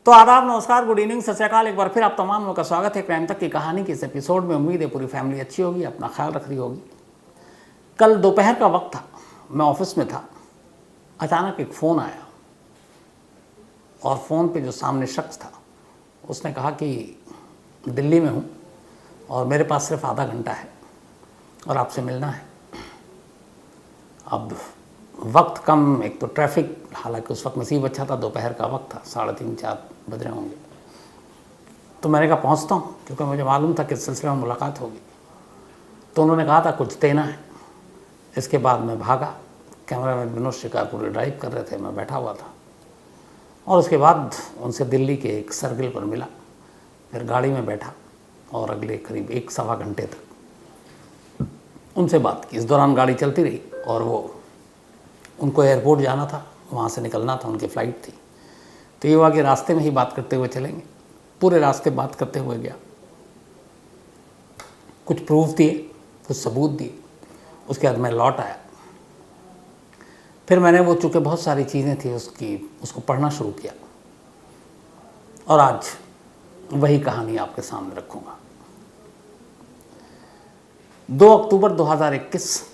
तो आदाब, नमस्कार, गुड इवनिंग, सत श्री अकाल। एक बार फिर आप तमाम लोगों का स्वागत है क्राइम तक की कहानी के इस एपिसोड में। उम्मीद है पूरी फैमिली अच्छी होगी, अपना ख्याल रख रही होगी। कल दोपहर का वक्त था, मैं ऑफिस में था। अचानक एक फ़ोन आया और फ़ोन पे जो सामने शख्स था उसने कहा कि दिल्ली में हूँ और मेरे पास सिर्फ आधा घंटा है और आपसे मिलना है। अब वक्त कम, एक तो ट्रैफिक, हालांकि उस वक्त नसीब अच्छा था, दोपहर का वक्त था, 3:30-4 बज रहे होंगे। तो मैंने कहा पहुंचता हूं, क्योंकि मुझे मालूम था कि इस सिलसिले में मुलाकात होगी। तो उन्होंने कहा था कुछ देना है। इसके बाद मैं भागा। कैमरामैन विनोद शिकारपुरी ड्राइव कर रहे थे, मैं बैठा हुआ था। और उसके बाद उनसे दिल्ली के एक सर्किल पर मिला, फिर गाड़ी में बैठा और अगले करीब 1-1.25 घंटे तक उनसे बात की। इस दौरान गाड़ी चलती रही और उनको एयरपोर्ट जाना था, वहाँ से निकलना था, उनकी फ़्लाइट थी। तो ये हुआ कि रास्ते में ही बात करते हुए चलेंगे। पूरे रास्ते बात करते हुए गया, कुछ प्रूफ दिए, कुछ सबूत दिए। उसके बाद मैं लौट आया। फिर मैंने वो, चूँकि बहुत सारी चीज़ें थी उसको पढ़ना शुरू किया और आज वही कहानी आपके सामने रखूँगा। 2 अक्टूबर 2021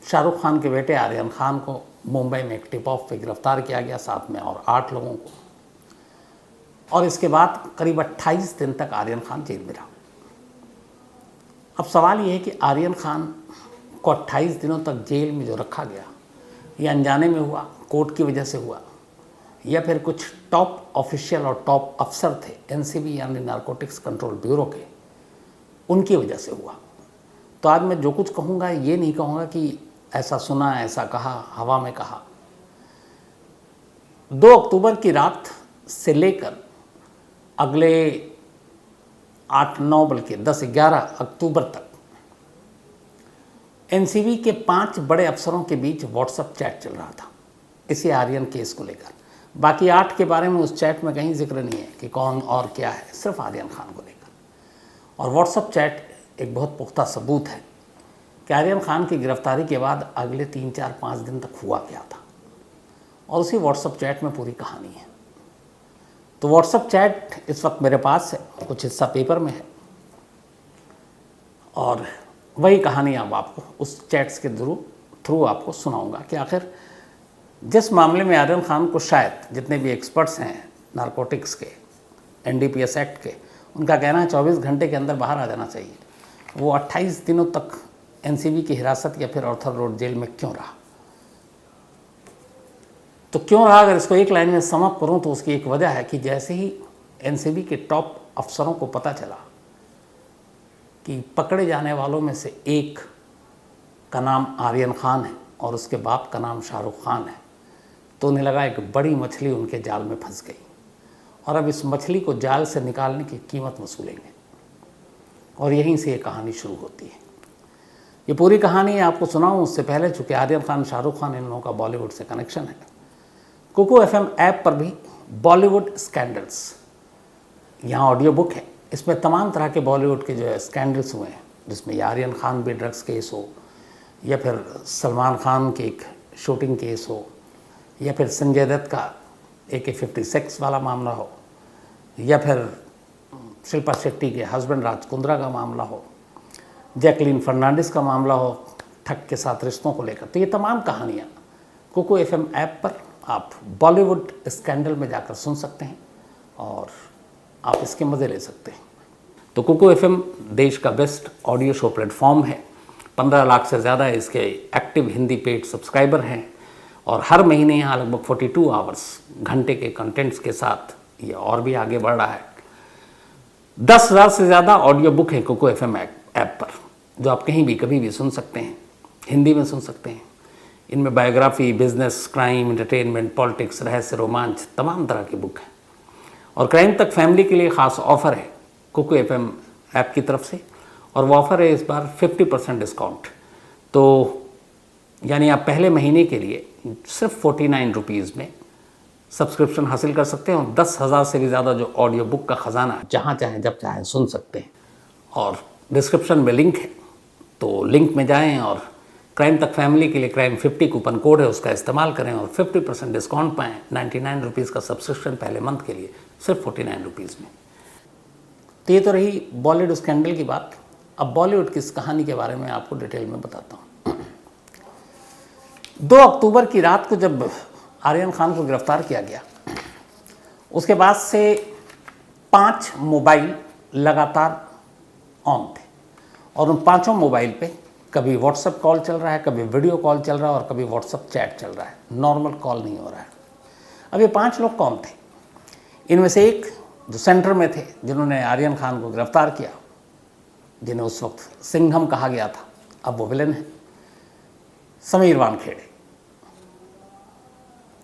शाहरुख खान के बेटे आर्यन खान को मुंबई में एक टिप ऑफ पे गिरफ्तार किया गया, साथ में और 8 लोगों को। और इसके बाद करीब 28 दिन तक आर्यन खान जेल में रहा। अब सवाल ये है कि आर्यन खान को 28 दिनों तक जेल में जो रखा गया, ये अनजाने में हुआ, कोर्ट की वजह से हुआ, या फिर कुछ टॉप ऑफिशियल और टॉप अफसर थे एनसीबी यानी नारकोटिक्स कंट्रोल ब्यूरो के, उनकी वजह से हुआ। तो आज मैं जो कुछ कहूँगा ये नहीं कहूँगा कि ऐसा सुना, ऐसा कहा, हवा में कहा। 2 अक्टूबर की रात से लेकर अगले 8-9 बल्कि 10-11 अक्टूबर तक एनसीबी के 5 बड़े अफसरों के बीच व्हाट्सएप चैट चल रहा था इसी आर्यन केस को लेकर। बाकी 8 के बारे में उस चैट में कहीं जिक्र नहीं है कि कौन और क्या है, सिर्फ आर्यन खान को लेकर। और व्हाट्सएप चैट एक बहुत पुख्ता सबूत है कि आर्यन खान की गिरफ्तारी के बाद अगले 3-4-5 दिन तक हुआ क्या था, और उसी व्हाट्सएप चैट में पूरी कहानी है। तो व्हाट्सएप चैट इस वक्त मेरे पास है, कुछ हिस्सा पेपर में है, और वही कहानी अब आपको उस चैट्स के थ्रू आपको सुनाऊंगा कि आखिर जिस मामले में आर्यन खान को शायद जितने भी एक्सपर्ट्स हैं नारकोटिक्स के, एनडीपीएस एक्ट के, उनका कहना है 24 घंटे के अंदर बाहर आ जाना चाहिए, वो 28 दिनों तक एनसीबी की हिरासत या फिर ऑर्थर रोड जेल में क्यों रहा। तो क्यों रहा, अगर इसको एक लाइन में समअप करूं तो उसकी एक वजह है कि जैसे ही एनसीबी के टॉप अफसरों को पता चला कि पकड़े जाने वालों में से एक का नाम आर्यन खान है और उसके बाप का नाम शाहरुख खान है, तो उन्हें लगा एक बड़ी मछली उनके जाल में फंस गई और अब इस मछली को जाल से निकालने की कीमत वसूलेंगे। और यहीं से ये कहानी शुरू होती है। ये पूरी कहानी आपको सुनाऊं उससे पहले, चूँकि आर्यन खान, शाहरुख खान, इन लोगों का बॉलीवुड से कनेक्शन है, कुकू एफएम ऐप पर भी बॉलीवुड स्कैंडल्स, यहाँ ऑडियो बुक है, इसमें तमाम तरह के बॉलीवुड के जो स्कैंडल्स हुए हैं, जिसमें आर्यन खान भी ड्रग्स केस हो, या फिर सलमान खान के एक शूटिंग केस हो, या फिर संजय दत्त का AK-56 वाला मामला हो, या फिर शिल्पा शेट्टी के हस्बैंड राज कुंद्रा का मामला हो, जैकलीन फर्नांडिस का मामला हो ठग के साथ रिश्तों को लेकर। तो ये तमाम कहानियाँ कुकू एफएम ऐप पर आप बॉलीवुड स्कैंडल में जाकर सुन सकते हैं और आप इसके मज़े ले सकते हैं। तो कुकू एफएम देश का बेस्ट ऑडियो शो प्लेटफॉर्म है। 15 लाख से ज़्यादा इसके एक्टिव हिंदी पेड सब्सक्राइबर हैं और हर महीने यहाँ लगभग 42 आवर्स घंटे के कंटेंट्स के साथ ये और भी आगे बढ़ रहा है। 10,000 से ज़्यादा ऑडियो बुक हैं कुकू एफएम ऐप पर, जो आप कहीं भी कभी भी सुन सकते हैं, हिंदी में सुन सकते हैं। इनमें biography, business, crime, entertainment, politics, रहस्य, रोमांच, तमाम तरह की बुक हैं। और क्राइम तक फैमिली के लिए ख़ास ऑफ़र है कुकू एफएम ऐप की तरफ से, और वो ऑफ़र है इस बार 50% डिस्काउंट। तो यानी आप पहले महीने के लिए सिर्फ 49 रुपीज़ में सब्सक्रिप्शन हासिल कर सकते हैं और 10,000 से भी ज़्यादा जो ऑडियो बुक का ख़जाना जहाँ चाहें जब चाहें सुन सकते हैं। और डिस्क्रिप्शन में लिंक है, तो लिंक में जाएं और क्राइम तक फैमिली के लिए क्राइम 50 कूपन कोड है, उसका इस्तेमाल करें और 50% डिस्काउंट पाएँ। 99 रुपीज़ का सब्सक्रिप्शन पहले मंथ के लिए, सिर्फ 49 रुपीज़ में। तो ये तो रही बॉलीवुड स्कैंडल की बात। अब बॉलीवुड की इस कहानी के बारे में आपको डिटेल में बताता हूँ। 2 अक्टूबर की रात को जब आर्यन खान को गिरफ्तार किया गया, उसके बाद से 5 मोबाइल लगातार ऑन थे और उन 5 मोबाइल पे कभी व्हाट्सएप कॉल चल रहा है, कभी वीडियो कॉल चल रहा है और कभी व्हाट्सएप चैट चल रहा है, नॉर्मल कॉल नहीं हो रहा है। अब ये 5 लोग कौन थे? इनमें से एक जो सेंटर में थे, जिन्होंने आर्यन खान को गिरफ्तार किया, जिन्हें उस वक्त सिंघम कहा गया था, अब वो विलन है, समीर वानखेड़े।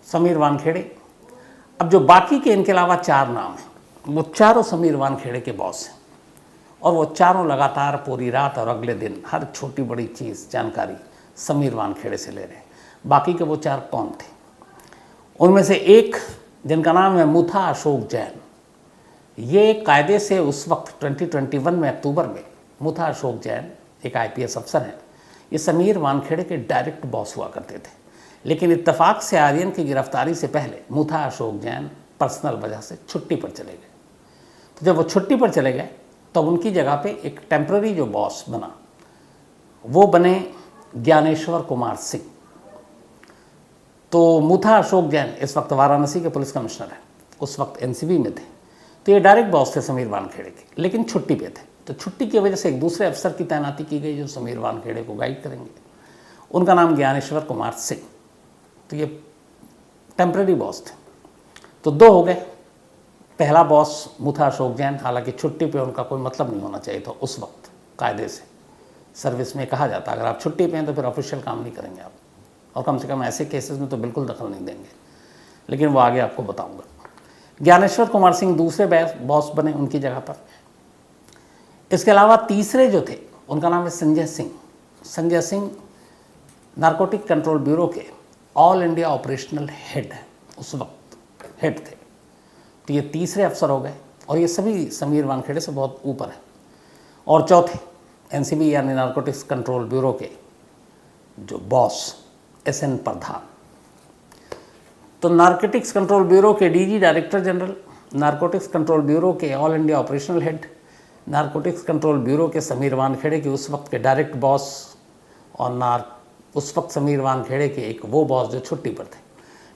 समीर वानखेड़े। अब जो बाकी के इनके अलावा 4 नाम हैं, वो चारों समीर वानखेड़े के बॉस हैं और वो चारों लगातार पूरी रात और अगले दिन हर छोटी बड़ी चीज़ जानकारी समीर वानखेड़े से ले रहे हैं। बाकी के वो 4 कौन थे? उनमें से एक जिनका नाम है मुथा अशोक जैन, ये कायदे से उस वक्त 2021 में अक्टूबर में मुथा अशोक जैन एक IPS अफसर हैं। ये समीर वानखेड़े के डायरेक्ट बॉस हुआ करते थे, लेकिन इत्तेफाक से आर्यन की गिरफ्तारी से पहले मुथा अशोक जैन पर्सनल वजह से छुट्टी पर चले गए। तो जब वो छुट्टी पर चले गए तब उनकी जगह पे एक टेम्पररी जो बॉस बना, वो बने ज्ञानेश्वर कुमार सिंह। तो मुथा अशोक जैन इस वक्त वाराणसी के पुलिस कमिश्नर हैं, उस वक्त NCB में थे। तो ये डायरेक्ट बॉस थे समीर वानखेड़े के, लेकिन छुट्टी पे थे। तो छुट्टी की वजह से एक दूसरे अफसर की तैनाती की गई जो समीर वानखेड़े को गाइड करेंगे। उनका नाम ज्ञानेश्वर कुमार सिंह। तो ये टेम्पररी बॉस थे। तो 2 हो गए। पहला बॉस मुथा अशोक जैन, हालांकि छुट्टी पे उनका कोई मतलब नहीं होना चाहिए था उस वक्त, कायदे से सर्विस में कहा जाता अगर आप छुट्टी पे हैं तो फिर ऑफिशियल काम नहीं करेंगे आप, और कम से कम ऐसे केसेस में तो बिल्कुल दखल नहीं देंगे, लेकिन वो आगे आपको बताऊंगा। ज्ञानेश्वर कुमार सिंह दूसरे बॉस बने उनकी जगह पर। इसके अलावा तीसरे जो थे उनका नाम है Sanjay Singh. Sanjay Singh narcotic control bureau के ऑल इंडिया ऑपरेशनल हेड है, उस वक्त हेड थे। तो ये तीसरे अफसर हो गए और ये सभी समीर वानखेड़े से बहुत ऊपर हैं। और चौथे NCB यानी नारकोटिक्स कंट्रोल ब्यूरो के जो बॉस SN प्रधान। तो नारकोटिक्स कंट्रोल ब्यूरो के DG director general, narcotics control bureau के all India operational head, narcotics control bureau के समीर वानखेड़े के उस वक्त के डायरेक्ट बॉस और उस वक्त समीर वानखेड़े के एक वो बॉस जो छुट्टी पर थे।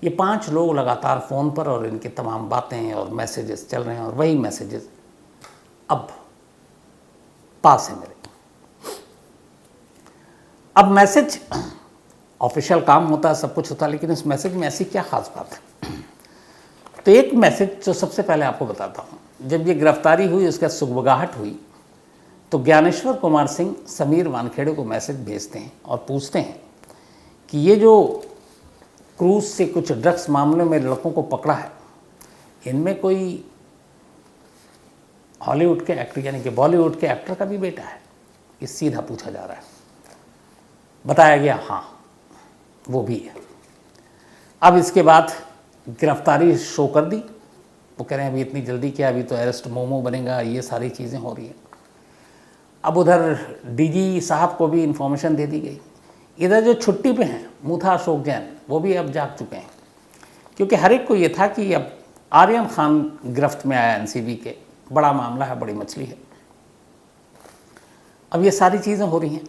ये 5 लोग लगातार फ़ोन पर और इनकी तमाम बातें और मैसेजेस चल रहे हैं और वही मैसेजेस अब पास है मेरे। अब मैसेज ऑफिशियल काम होता है, सब कुछ होता है, लेकिन इस मैसेज में ऐसी क्या खास बात है? तो एक मैसेज जो सबसे पहले आपको बताता हूँ, जब ये गिरफ्तारी हुई, उसका सुगबगाहट हुई, तो ज्ञानेश्वर कुमार सिंह समीर वानखेड़े को मैसेज भेजते हैं और पूछते हैं कि ये जो क्रूज से कुछ ड्रग्स मामले में लड़कों को पकड़ा है, इनमें कोई हॉलीवुड के एक्टर यानी कि बॉलीवुड के एक्टर का भी बेटा है? ये सीधा पूछा जा रहा है। बताया गया हाँ वो भी है। अब इसके बाद गिरफ्तारी शो कर दी। वो कह रहे हैं अभी इतनी जल्दी क्या, अभी तो अरेस्ट मोमो बनेगा, ये सारी चीज़ें हो रही हैं। अब उधर DG साहब को भी इन्फॉर्मेशन दे दी गई। इधर जो छुट्टी पे हैं मुथा अशोक जैन, वो भी अब जाग चुके हैं, क्योंकि हर एक को ये था कि अब आर्यन खान गिरफ्त में आया NCB के, बड़ा मामला है, बड़ी मछली है। अब ये सारी चीज़ें हो रही हैं।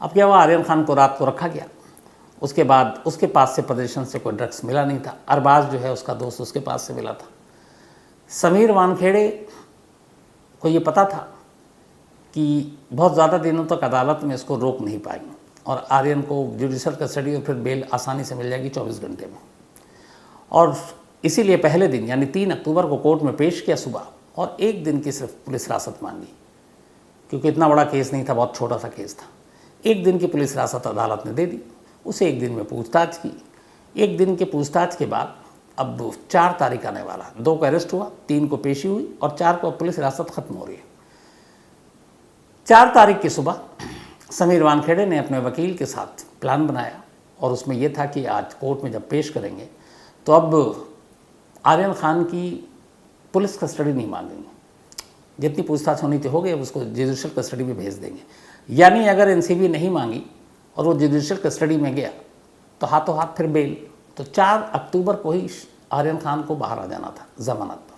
अब क्या हुआ, आर्यन खान को रात को रखा गया। उसके बाद उसके पास से प्रदर्शन से कोई ड्रग्स मिला नहीं था। अरबाज जो है उसका दोस्त, उसके पास से मिला था। समीर वानखेड़े को ये पता था कि बहुत ज़्यादा दिनों तक अदालत में इसको रोक नहीं पाएंगे और आर्यन को जुडिशल कस्टडी और फिर बेल आसानी से मिल जाएगी 24 घंटे में। और इसीलिए पहले दिन यानी 3 अक्टूबर को कोर्ट में पेश किया सुबह, और 1 दिन की सिर्फ पुलिस हिरासत मांगी, क्योंकि इतना बड़ा केस नहीं था, बहुत छोटा सा केस था। 1 दिन की पुलिस हिरासत अदालत ने दे दी। उसे 1 दिन में पूछताछ की। 1 दिन के पूछताछ के बाद अब 4 तारीख आने वाला, 2 को अरेस्ट हुआ, 3 को पेशी हुई और 4 को पुलिस हिरासत खत्म हो रही है। 4 तारीख की सुबह समीर वानखेड़े ने अपने वकील के साथ प्लान बनाया और उसमें यह था कि आज कोर्ट में जब पेश करेंगे तो अब आर्यन खान की पुलिस कस्टडी नहीं मांगेंगे, जितनी पूछताछ होनी थी हो गई, अब उसको जुडिशल कस्टडी में भेज देंगे। यानी अगर NCB नहीं मांगी और वो जुडिशल कस्टडी में गया तो हाथों हाथ फिर बेल। तो 4 अक्टूबर को ही आर्यन खान को बाहर आ जाना था जमानत पर।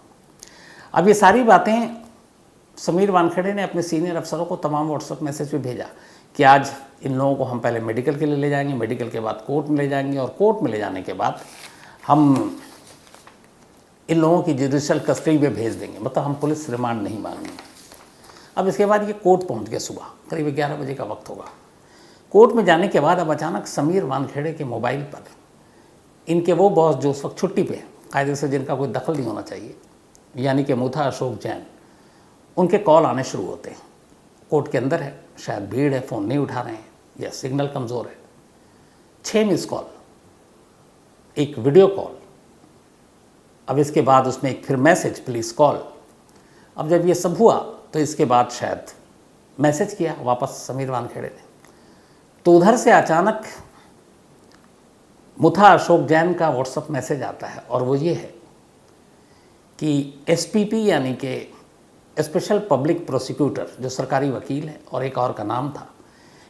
अब ये सारी बातें समीर वानखेड़े ने अपने सीनियर अफसरों को तमाम व्हाट्सएप मैसेज पे भेजा कि आज इन लोगों को हम पहले मेडिकल के लिए ले जाएंगे, मेडिकल के बाद कोर्ट में ले जाएंगे और कोर्ट में ले जाने के बाद हम इन लोगों की जुडिशल कस्टडी में भेज देंगे, मतलब हम पुलिस रिमांड नहीं मांगेंगे। अब इसके बाद ये कोर्ट पहुंच गए, सुबह करीब 11 बजे का वक्त होगा। कोर्ट में जाने के बाद अब अचानक समीर वानखेड़े के मोबाइल पर इनके वो बॉस जो उस वक्त छुट्टी पे कायदे से जिनका कोई दखल नहीं होना चाहिए, यानी कि मुथा अशोक जैन, उनके कॉल आने शुरू होते हैं। कोर्ट के अंदर है, शायद भीड़ है, फ़ोन नहीं उठा रहे हैं या सिग्नल कमज़ोर है। 6 मिस कॉल, एक वीडियो कॉल, अब इसके बाद उसमें एक फिर मैसेज, पुलिस कॉल। अब जब ये सब हुआ तो इसके बाद शायद मैसेज किया वापस समीर वानखेड़े ने, तो उधर से अचानक मुथा अशोक जैन का व्हाट्सएप मैसेज आता है और वो ये है कि एसपीपी यानी कि स्पेशल पब्लिक प्रोसिक्यूटर जो सरकारी वकील है और एक और का नाम था,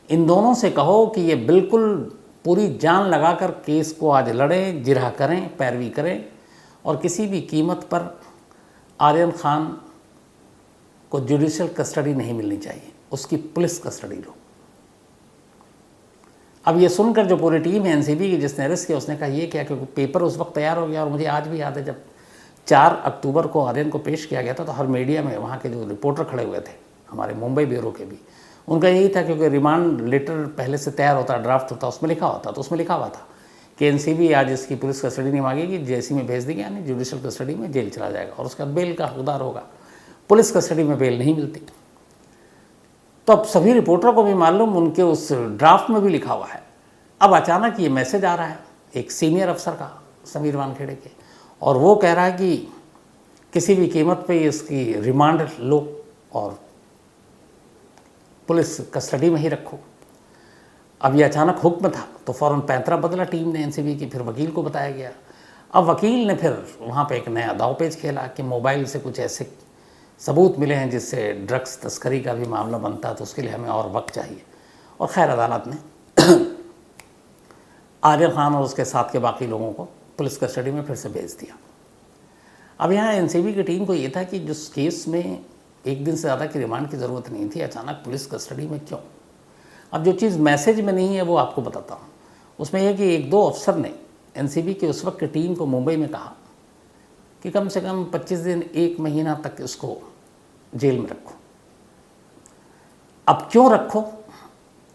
इन दोनों से कहो कि ये बिल्कुल पूरी जान लगाकर केस को आज लड़ें, जिरह करें, पैरवी करें और किसी भी कीमत पर आर्यन खान को जुडिशल कस्टडी नहीं मिलनी चाहिए, उसकी पुलिस कस्टडी लो। अब ये सुनकर जो पूरी टीम है एनसीबी की जिसने अरेस्ट किया उसने कहा ये क्या, क्योंकि पेपर उस वक्त तैयार हो गया और मुझे आज भी याद है जब 4 अक्टूबर को आर्यन को पेश किया गया था तो हर मीडिया में वहाँ के जो रिपोर्टर खड़े हुए थे हमारे मुंबई ब्यूरो के भी, उनका यही था, क्योंकि रिमांड लेटर पहले से तैयार होता, ड्राफ्ट होता, उसमें लिखा होता, तो उसमें लिखा हुआ था कि एनसीबी आज इसकी पुलिस कस्टडी नहीं मांगेगी, जेसी में भेज देंगे, यानी जुडिशल कस्टडी में जेल चला जाएगा और उसका बेल का हकदार होगा। पुलिस कस्टडी में बेल नहीं मिलती। तो अब सभी रिपोर्टरों को भी मालूम, उनके उस ड्राफ्ट में भी लिखा हुआ है। अब अचानक ये मैसेज आ रहा है एक सीनियर अफसर का समीर वानखेड़े के, और वो कह रहा है कि किसी भी कीमत पे इसकी रिमांड लो और पुलिस कस्टडी में ही रखो। अब ये अचानक हुक्म था तो फ़ौरन पैंतरा बदला टीम ने एनसीबी की, फिर वकील को बताया गया। अब वकील ने फिर वहाँ पे एक नया दावपेच खेला कि मोबाइल से कुछ ऐसे सबूत मिले हैं जिससे ड्रग्स तस्करी का भी मामला बनता है, तो उसके लिए हमें और वक्त चाहिए। और खैर अदालत ने आर्यन खान और उसके साथ के बाकी लोगों को पुलिस कस्टडी में फिर से भेज दिया। अब यहाँ एनसीबी की टीम को ये था कि जिस केस में 1 दिन से ज़्यादा की रिमांड की ज़रूरत नहीं थी, अचानक पुलिस कस्टडी में क्यों? अब जो चीज़ मैसेज में नहीं है वो आपको बताता हूँ। उसमें यह कि 1-2 अफसर ने एनसीबी की उस वक्त की टीम को मुंबई में कहा कि कम से कम 25 दिन 1 महीना तक इसको जेल में रखो। अब क्यों रखो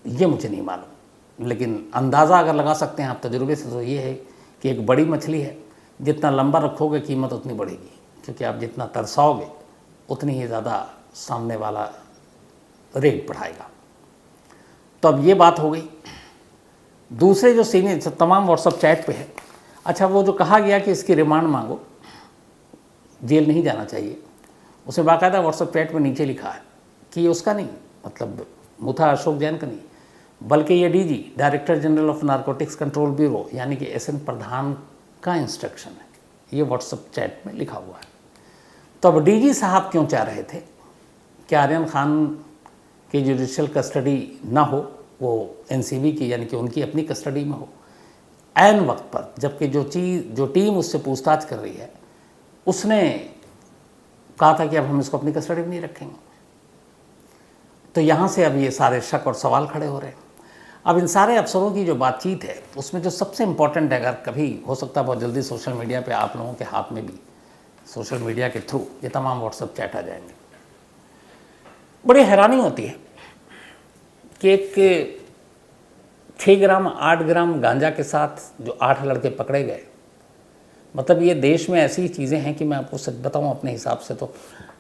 ये मुझे नहीं मालूम, लेकिन अंदाज़ा अगर लगा सकते हैं आप तजुर्बे से, तो ये है कि एक बड़ी मछली है, जितना लंबा रखोगे कीमत उतनी बढ़ेगी, क्योंकि आप जितना तरसाओगे उतनी ही ज़्यादा सामने वाला रेट बढ़ाएगा। तो अब ये बात हो गई। दूसरे जो सीनियर तमाम व्हाट्सएप चैट पे है, अच्छा वो जो कहा गया कि इसकी रिमांड मांगो, जेल नहीं जाना चाहिए, उसमें बाकायदा व्हाट्सएप चैट में नीचे लिखा है कि ये उसका नहीं, मतलब मुथा अशोक जैन का नहीं, बल्कि ये DG director general of narcotics control bureau यानी कि एसएन प्रधान का इंस्ट्रक्शन है। ये व्हाट्सएप चैट में लिखा हुआ है। तो अब डीजी साहब क्यों चाह रहे थे कि आर्यन खान की जुडिशल कस्टडी ना हो, वो एनसीबी की यानी कि उनकी अपनी कस्टडी में हो, ऐन वक्त पर, जबकि जो टीम उससे पूछताछ कर रही है उसने कहा था कि अब हम इसको अपनी कस्टडी में नहीं रखेंगे। तो यहाँ से अब ये सारे शक और सवाल खड़े हो रहे हैं। अब इन सारे अफसरों की जो बातचीत है उसमें जो सबसे इम्पॉर्टेंट है, अगर कभी हो सकता है बहुत जल्दी सोशल मीडिया पे आप लोगों के हाथ में भी सोशल मीडिया के थ्रू ये तमाम व्हाट्सएप चैट आ जाएंगे। बड़ी हैरानी होती है कि एक 6 ग्राम 8 ग्राम गांजा के साथ जो 8 लड़के पकड़े गए, मतलब ये देश में ऐसी चीज़ें हैं कि मैं आपको सच बताऊं अपने हिसाब से तो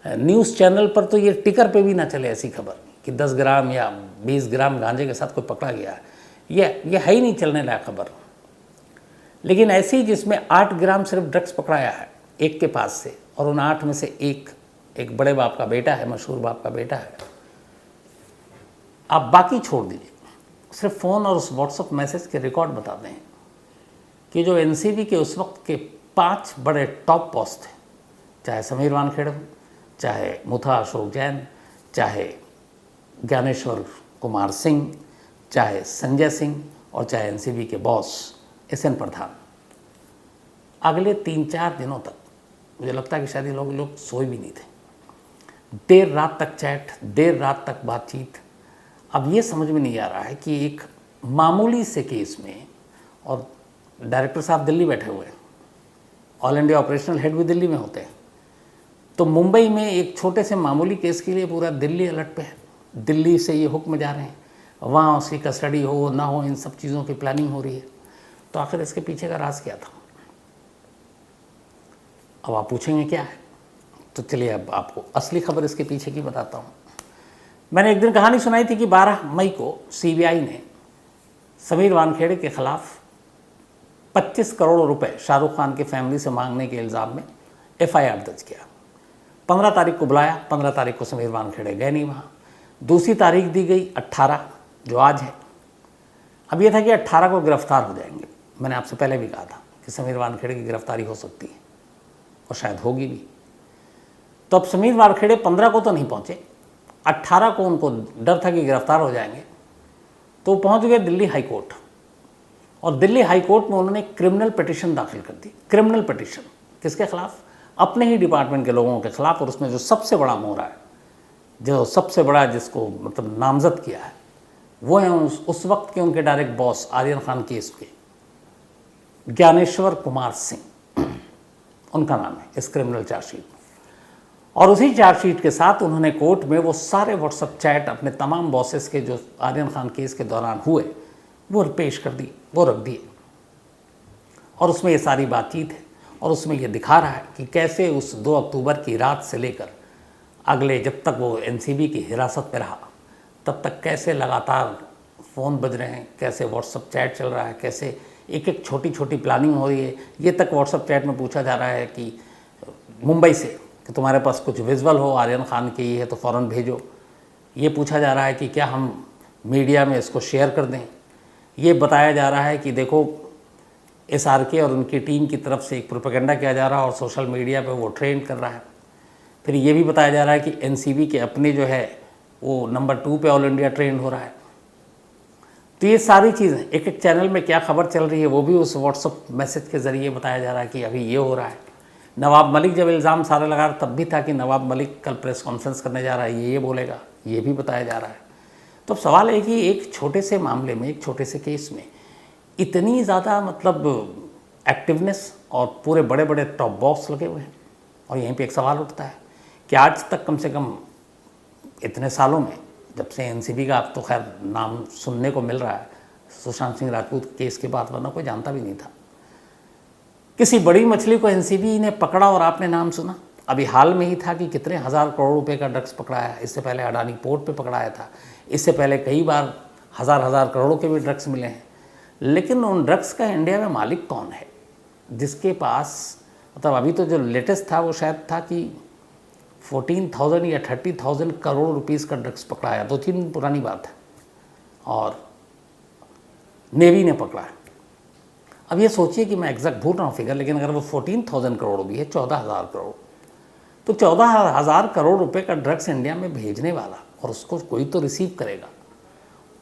न्यूज़ चैनल पर तो ये टिकर पे भी ना चले ऐसी खबर कि 10 ग्राम या 20 ग्राम गांजे के साथ कोई पकड़ा गया है, ये है ही नहीं चलने लायक खबर। लेकिन ऐसी जिसमें 8 ग्राम सिर्फ ड्रग्स पकड़ाया है एक के पास से, और उन 8 में से एक बड़े बाप का बेटा है, मशहूर बाप का बेटा है। आप बाकी छोड़ दीजिए, सिर्फ फ़ोन और उस व्हाट्सएप मैसेज के रिकॉर्ड बताते हैं कि जो एनसीबी के उस वक्त के 5 बड़े टॉप बॉस थे, चाहे समीर वानखेड़े, चाहे मुथा अशोक जैन, चाहे ज्ञानेश्वर कुमार सिंह, चाहे संजय सिंह और चाहे एनसीबी के बॉस एसएन प्रधान, अगले 3-4 दिनों तक मुझे लगता है कि शायद ये लोग सोए भी नहीं थे। देर रात तक चैट, देर रात तक बातचीत। अब ये समझ में नहीं आ रहा है कि एक मामूली से केस में, और डायरेक्टर साहब दिल्ली बैठे हुए हैं, ऑल इंडिया ऑपरेशनल हेड भी दिल्ली में होते हैं, तो मुंबई में एक छोटे से मामूली केस के लिए पूरा दिल्ली अलर्ट पे है। दिल्ली से ये हुक्म जा रहे हैं, वहाँ उसकी कस्टडी हो ना हो, इन सब चीज़ों की प्लानिंग हो रही है। तो आखिर इसके पीछे का राज क्या था? अब आप पूछेंगे क्या है, तो चलिए अब आपको असली खबर इसके पीछे की बताता हूँ। मैंने एक दिन कहानी सुनाई थी कि 12 मई को सीबीआई ने समीर वानखेड़े के खिलाफ 25 करोड़ रुपए शाहरुख खान की फैमिली से मांगने के इल्ज़ाम में एफआईआर दर्ज किया। 15 तारीख को बुलाया, 15 तारीख को समीर वानखेड़े गए नहीं वहाँ। दूसरी तारीख दी गई 18, जो आज है। अब ये था कि 18 को गिरफ्तार हो जाएंगे। मैंने आपसे पहले भी कहा था कि समीर वानखेड़े की गिरफ्तारी हो सकती है और शायद होगी भी। तो अब समीर वानखेड़े 15 को तो नहीं पहुँचे, 18 को उनको डर था कि गिरफ्तार हो जाएंगे, तो पहुँच गए दिल्ली हाई कोर्ट। और दिल्ली हाई कोर्ट में उन्होंने क्रिमिनल पिटीशन दाखिल कर दी। क्रिमिनल पिटीशन किसके खिलाफ? अपने ही डिपार्टमेंट के लोगों के खिलाफ। और उसमें जो सबसे बड़ा मोहरा है, जो सबसे बड़ा जिसको मतलब नामजद किया है, वो हैं उस वक्त के उनके direct boss Aryan Khan case के ज्ञानेश्वर कुमार सिंह, उनका नाम है इस क्रिमिनल चार्जशीट में। और उसी चार्जशीट के साथ उन्होंने कोर्ट में वो सारे व्हाट्सएप चैट अपने तमाम बॉसेस के जो आर्यन खान केस के दौरान हुए वो पेश कर दी, वो रख दिए। और उसमें ये सारी बातचीत है, और उसमें ये दिखा रहा है कि कैसे उस 2 अक्टूबर की रात से लेकर अगले, जब तक वो एनसीबी की हिरासत में रहा, तब तक कैसे लगातार फ़ोन बज रहे हैं, कैसे व्हाट्सएप चैट चल रहा है, कैसे एक एक छोटी छोटी प्लानिंग हो रही है। ये तक व्हाट्सएप चैट में पूछा जा रहा है कि मुंबई से कि तुम्हारे पास कुछ विजुअल हो आर्यन खान की है तो फ़ौरन भेजो। ये पूछा जा रहा है कि क्या हम मीडिया में इसको शेयर कर दें। ये बताया जा रहा है कि देखो एसआरके और उनकी टीम की तरफ से एक प्रोपेगेंडा किया जा रहा है और सोशल मीडिया पे वो ट्रेंड कर रहा है। फिर ये भी बताया जा रहा है कि एनसीबी के अपने जो है वो नंबर 2 पे ऑल इंडिया ट्रेंड हो रहा है। तो ये सारी चीज़ें एक एक चैनल में क्या खबर चल रही है वो भी उस व्हाट्सअप मैसेज के ज़रिए बताया जा रहा है कि अभी ये हो रहा है। नवाब मलिक जब इल्ज़ाम सारे लगा रहा तब भी था कि नवाब मलिक कल प्रेस कॉन्फ्रेंस करने जा रहा है, ये बोलेगा, ये भी बताया जा रहा है। तो अब सवाल है कि एक छोटे से मामले में, एक छोटे से केस में इतनी ज़्यादा मतलब एक्टिवनेस और पूरे बड़े बड़े टॉप बॉक्स लगे हुए हैं। और यहीं पे एक सवाल उठता है कि आज तक कम से कम इतने सालों में, जब से एनसीबी का अब तो खैर नाम सुनने को मिल रहा है सुशांत सिंह राजपूत केस के बाद, वरना कोई जानता भी नहीं था, किसी बड़ी मछली को एनसीबी ने पकड़ा और आपने नाम सुना? अभी हाल में ही था कि कितने हज़ार करोड़ रुपए का ड्रग्स पकड़ाया है। इससे पहले अडानी पोर्ट पे पकड़ाया था, इससे पहले कई बार हज़ार करोड़ों के भी ड्रग्स मिले हैं। लेकिन उन ड्रग्स का इंडिया में मालिक कौन है जिसके पास, मतलब अभी तो जो लेटेस्ट था वो शायद था कि 14,000 या 30,000 करोड़ रुपीस का ड्रग्स पकड़ाया, 2-3 दिन पुरानी बात है, और नेवी ने पकड़ा है। अब ये सोचिए कि मैं एग्जैक्ट भूल रहा हूँ फिगर, लेकिन अगर वो 14,000 करोड़ भी है, 14,000 करोड़, तो 14,000 करोड़ रुपए का ड्रग्स इंडिया में भेजने वाला, और उसको कोई तो रिसीव करेगा,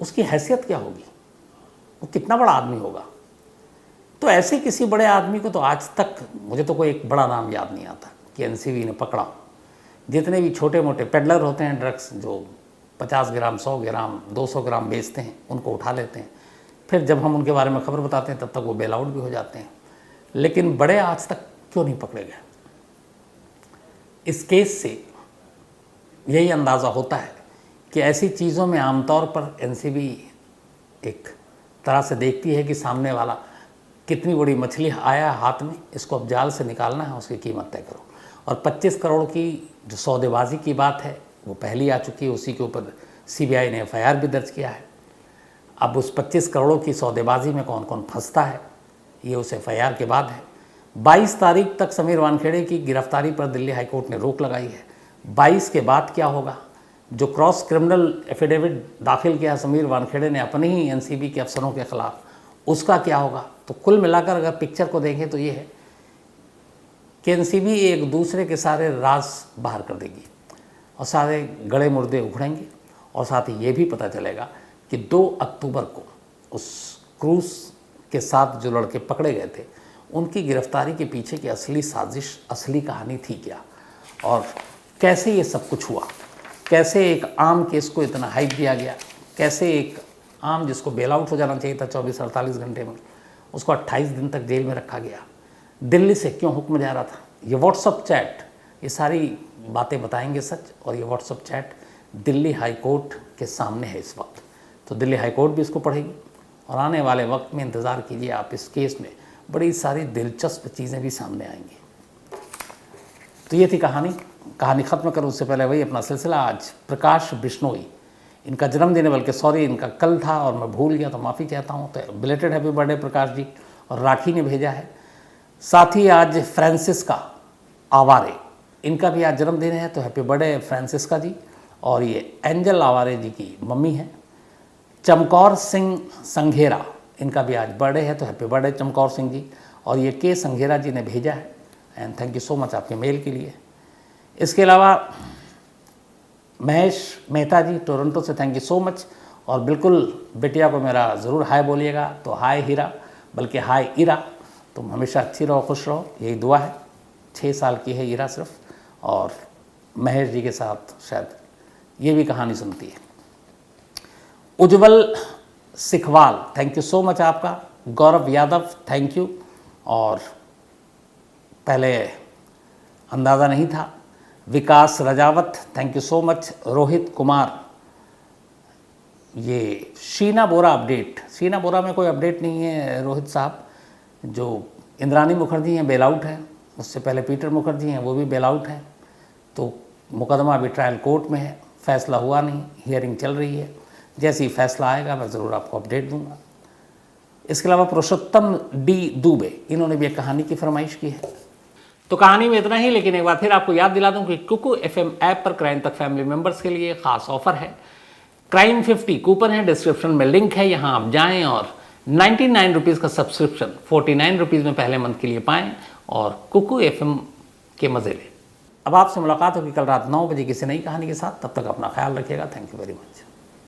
उसकी हैसियत क्या होगी? वो कितना बड़ा आदमी होगा? तो ऐसे किसी बड़े आदमी को तो आज तक मुझे तो कोई एक बड़ा नाम याद नहीं आता कि एनसीबी ने पकड़ा। जितने भी छोटे मोटे पेडलर होते हैं ड्रग्स, जो 50 ग्राम, 100 ग्राम, 200 ग्राम बेचते हैं, उनको उठा लेते हैं। फिर जब हम उनके बारे में खबर बताते हैं तब तक वो बेल आउट भी हो जाते हैं। लेकिन बड़े आज तक क्यों नहीं पकड़े गए? इस केस से यही अंदाज़ा होता है कि ऐसी चीज़ों में आमतौर पर एनसीबी एक तरह से देखती है कि सामने वाला कितनी बड़ी मछली आया हाथ में, इसको अब जाल से निकालना है, उसकी कीमत तय करो। और 25 करोड़ की जो सौदेबाजी की बात है वो पहली आ चुकी है, उसी के ऊपर सीबीआई ने एफआईआर भी दर्ज किया है। अब उस 25 करोड़ की सौदेबाजी में कौन कौन फंसता है ये उस एफआईआर के बाद है। 22 तारीख तक समीर वानखेड़े की गिरफ्तारी पर दिल्ली हाईकोर्ट ने रोक लगाई है। 22 के बाद क्या होगा? जो क्रॉस क्रिमिनल एफिडेविट दाखिल किया समीर वानखेड़े ने अपने ही एनसीबी के अफसरों के खिलाफ, उसका क्या होगा? तो कुल मिलाकर अगर पिक्चर को देखें तो ये है कि एनसीबी एक दूसरे के सारे राज बाहर कर देगी और सारे गड़े मुर्दे उखड़ेंगे, और साथ ही ये भी पता चलेगा कि 2 अक्टूबर को उस क्रूज के साथ जो लड़के पकड़े गए थे उनकी गिरफ्तारी के पीछे की असली साजिश, असली कहानी थी क्या, और कैसे ये सब कुछ हुआ, कैसे एक आम केस को इतना हाइप दिया गया, कैसे एक आम जिसको बेल आउट हो जाना चाहिए था 24-48 घंटे में, उसको 28 दिन तक जेल में रखा गया, दिल्ली से क्यों हुक्म जा रहा था, ये व्हाट्सअप चैट, ये सारी बातें बताएंगे सच। और ये WhatsApp chat Delhi high court के सामने है इस वक्त, तो दिल्ली हाई कोर्ट भी इसको पढ़ेगी और आने वाले वक्त में इंतज़ार कीजिए आप, इस केस में बड़ी सारी दिलचस्प चीज़ें भी सामने आएंगी। तो ये थी कहानी ख़त्म करूँ उससे पहले वही अपना सिलसिला। आज प्रकाश बिश्नोई, इनका जन्मदिन है, बल्कि सॉरी इनका कल था और मैं भूल गया तो माफ़ी चाहता हूँ। तो belated happy birthday Prakash ji. और राखी ने भेजा है। साथ ही आज फ्रांसिस्का आवारे, इनका भी आज जन्मदिन है, तो हैप्पी बर्थडे फ्रांसिस्का जी। और ये एंजल आवारे जी की मम्मी है। चमकौर सिंह संघेरा, इनका भी आज बर्थडे है, तो हैप्पी बर्थडे चमकौर सिंह जी। और ये के संघेरा जी ने भेजा है, and thank you so much आपके मेल के लिए। इसके अलावा महेश मेहता जी टोरंटो से, थैंक यू सो मच। और बिल्कुल बिटिया को मेरा ज़रूर हाय बोलिएगा, तो हाय हीरा, बल्कि हाय इरा, तुम हमेशा अच्छी रहो, खुश रहो, यही दुआ है। 6 साल की है इरा सिर्फ, और महेश जी के साथ शायद ये भी कहानी सुनती है। Ujjwal Sikhwal, thank you so much आपका। Gaurav Yadav, thank you. और पहले अंदाज़ा नहीं था। Vikas Rajawat, thank you so much. Rohit Kumar, ये शीना बोरा अपडेट, शीना बोरा में कोई अपडेट नहीं है रोहित साहब। जो इंद्रानी मुखर्जी हैं बेल आउट है, उससे पहले पीटर मुखर्जी हैं वो भी बेल आउट है। तो मुकदमा अभी ट्रायल कोर्ट में है, फैसला हुआ नहीं, हियरिंग चल रही है। जैसे ही फैसला आएगा मैं ज़रूर आपको अपडेट दूंगा। इसके अलावा पुरुषोत्तम डी दुबे, इन्होंने भी एक कहानी की फरमाइश की है। तो कहानी में इतना ही, लेकिन एक बार फिर आपको याद दिला दूं कि कुकू FM ऐप पर क्राइम तक फैमिली मेंबर्स के लिए खास ऑफर है। क्राइम 50 कूपन है, डिस्क्रिप्शन में लिंक है, यहाँ आप जाएं और 99 रुपीज़ का सब्सक्रिप्शन 49 रुपीज़ में पहले मंथ के लिए पाएं और कुकू FM के मज़े लें। अब आपसे मुलाकात होगी कल रात 9 बजे किसी नई कहानी के साथ। तब तक अपना ख्याल रखिएगा। Thank you very much.